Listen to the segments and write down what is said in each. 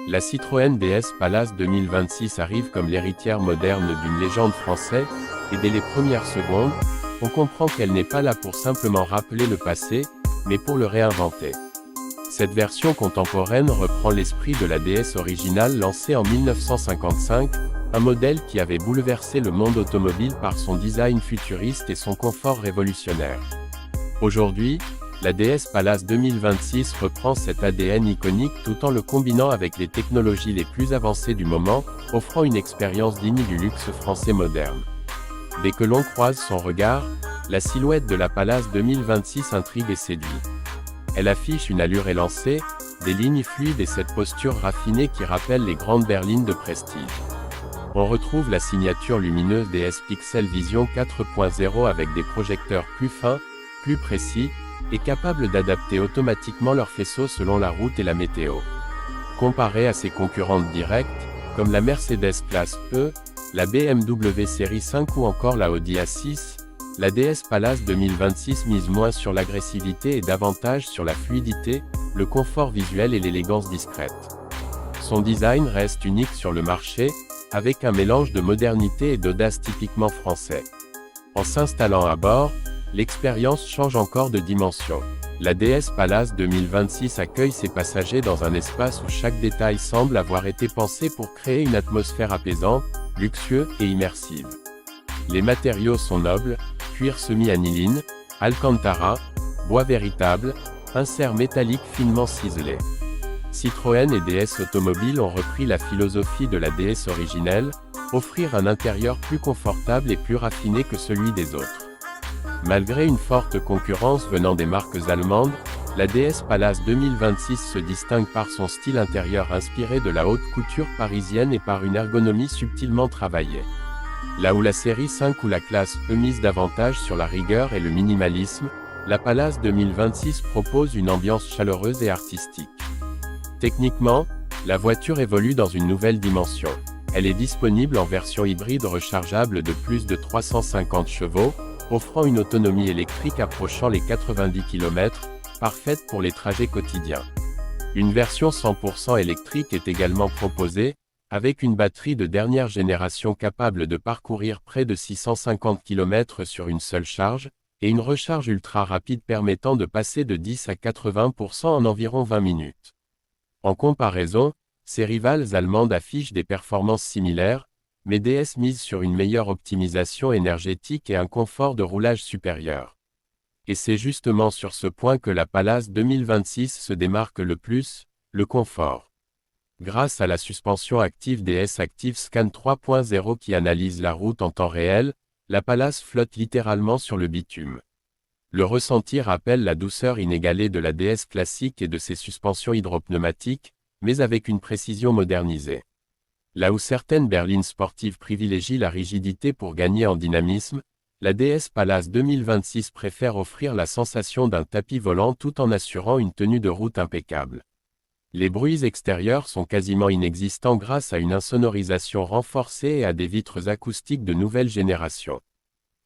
La Citroën DS Palace 2026 arrive comme l'héritière moderne d'une légende française, et dès les premières secondes, on comprend qu'elle n'est pas là pour simplement rappeler le passé, mais pour le réinventer. Cette version contemporaine reprend l'esprit de la DS originale lancée en 1955, un modèle qui avait bouleversé le monde automobile par son design futuriste et son confort révolutionnaire. Aujourd'hui, la DS Palace 2026 reprend cet ADN iconique tout en le combinant avec les technologies les plus avancées du moment, offrant une expérience digne du luxe français moderne. Dès que l'on croise son regard, la silhouette de la Palace 2026 intrigue et séduit. Elle affiche une allure élancée, des lignes fluides et cette posture raffinée qui rappelle les grandes berlines de prestige. On retrouve la signature lumineuse DS Pixel Vision 4.0 avec des projecteurs plus fins, plus précis, et capables d'adapter automatiquement leurs faisceaux selon la route et la météo. Comparée à ses concurrentes directes, comme la Mercedes Classe E, la BMW Série 5 ou encore la Audi A6, la DS Palace 2026 mise moins sur l'agressivité et davantage sur la fluidité, le confort visuel et l'élégance discrète. Son design reste unique sur le marché, avec un mélange de modernité et d'audace typiquement français. En s'installant à bord, l'expérience change encore de dimension. La DS Palace 2026 accueille ses passagers dans un espace où chaque détail semble avoir été pensé pour créer une atmosphère apaisante, luxueuse et immersive. Les matériaux sont nobles, cuir semi-aniline, alcantara, bois véritable, inserts métalliques finement ciselés. Citroën et DS Automobile ont repris la philosophie de la DS originelle, offrir un intérieur plus confortable et plus raffiné que celui des autres. Malgré une forte concurrence venant des marques allemandes, la DS Palace 2026 se distingue par son style intérieur inspiré de la haute couture parisienne et par une ergonomie subtilement travaillée. Là où la série 5 ou la classe E mise davantage sur la rigueur et le minimalisme, la Palace 2026 propose une ambiance chaleureuse et artistique. Techniquement, la voiture évolue dans une nouvelle dimension. Elle est disponible en version hybride rechargeable de plus de 350 chevaux, offrant une autonomie électrique approchant les 90 km, parfaite pour les trajets quotidiens. Une version 100% électrique est également proposée, avec une batterie de dernière génération capable de parcourir près de 650 km sur une seule charge, et une recharge ultra rapide permettant de passer de 10 à 80% en environ 20 minutes. En comparaison, ses rivales allemandes affichent des performances similaires, mais DS mise sur une meilleure optimisation énergétique et un confort de roulage supérieur. Et c'est justement sur ce point que la Palace 2026 se démarque le plus, le confort. Grâce à la suspension active DS Active Scan 3.0 qui analyse la route en temps réel, la Palace flotte littéralement sur le bitume. Le ressenti rappelle la douceur inégalée de la DS classique et de ses suspensions hydropneumatiques, mais avec une précision modernisée. Là où certaines berlines sportives privilégient la rigidité pour gagner en dynamisme, la DS Palace 2026 préfère offrir la sensation d'un tapis volant tout en assurant une tenue de route impeccable. Les bruits extérieurs sont quasiment inexistants grâce à une insonorisation renforcée et à des vitres acoustiques de nouvelle génération.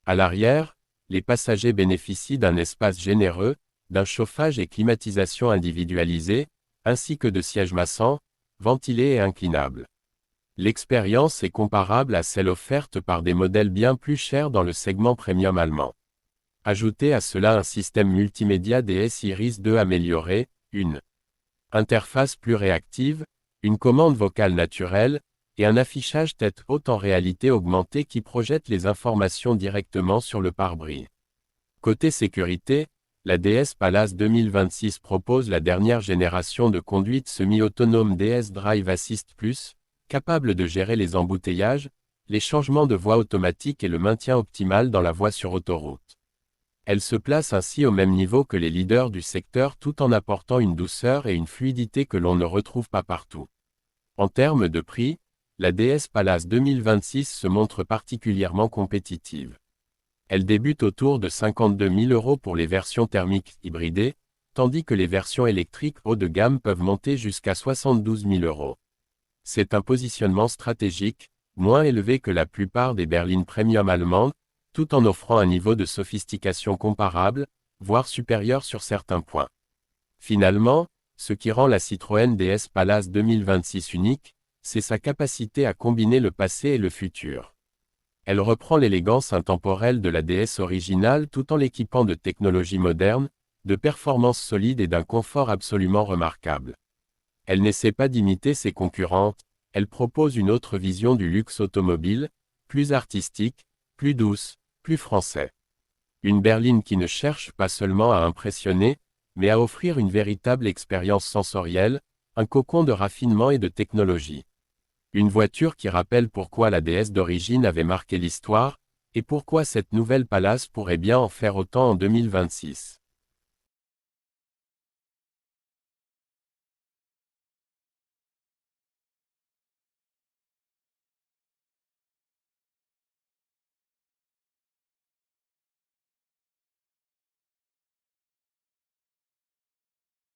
À l'arrière, les passagers bénéficient d'un espace généreux, d'un chauffage et climatisation individualisés, ainsi que de sièges massants, ventilés et inclinables. L'expérience est comparable à celle offerte par des modèles bien plus chers dans le segment premium allemand. Ajoutez à cela un système multimédia DS Iris 2 amélioré, une interface plus réactive, une commande vocale naturelle, et un affichage tête haute en réalité augmentée qui projette les informations directement sur le pare-brise. Côté sécurité, la DS Palace 2026 propose la dernière génération de conduite semi-autonome DS Drive Assist Plus, capable de gérer les embouteillages, les changements de voie automatiques et le maintien optimal dans la voie sur autoroute. Elle se place ainsi au même niveau que les leaders du secteur tout en apportant une douceur et une fluidité que l'on ne retrouve pas partout. En termes de prix, la DS Palace 2026 se montre particulièrement compétitive. Elle débute autour de 52 000 € pour les versions thermiques hybridées, tandis que les versions électriques haut de gamme peuvent monter jusqu'à 72 000 €. C'est un positionnement stratégique, moins élevé que la plupart des berlines premium allemandes, tout en offrant un niveau de sophistication comparable, voire supérieur sur certains points. Finalement, Ce qui rend la Citroën DS Palace 2026 unique, c'est sa capacité à combiner le passé et le futur. Elle reprend l'élégance intemporelle de la DS originale tout en l'équipant de technologies modernes, de performances solides et d'un confort absolument remarquable. Elle n'essaie pas d'imiter ses concurrentes, elle propose une autre vision du luxe automobile, plus artistique, plus douce, plus français. Une berline qui ne cherche pas seulement à impressionner, mais à offrir une véritable expérience sensorielle, un cocon de raffinement et de technologie. Une voiture qui rappelle pourquoi la DS d'origine avait marqué l'histoire, et pourquoi cette nouvelle Palace pourrait bien en faire autant en 2026.